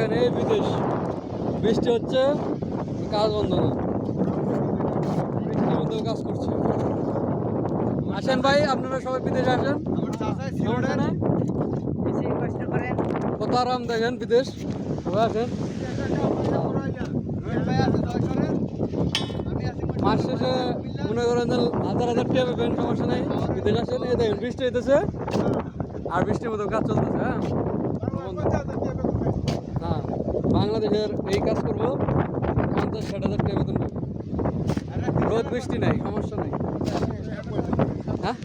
দেখেন এই বিদেশ বৃষ্টি হচ্ছে কাজ বন্ধ না, বৃষ্টির মধ্যেও কাজ করছে। আসেন ভাই, আপনারা সবাই বিদেশে আসেন, সমস্যা নাই। কত আরাম দেখেন বিদেশ, সবাই আসেন। মাস শেষে মনে করেন যে হাজার হাজার টাকা পাবেন, সমস্যা নাই, বিদেশ আসেন। এই দেখেন বৃষ্টি হইতেছে আর বৃষ্টির মধ্যে কাজ চলতেছে। হ্যাঁ হ্যাঁ, বাংলাদেশের এই কাজ করবো 50-60 হাজার টাকা বেতন পাবো, রোদ বৃষ্টি নাই, সমস্যা নাই। হ্যাঁ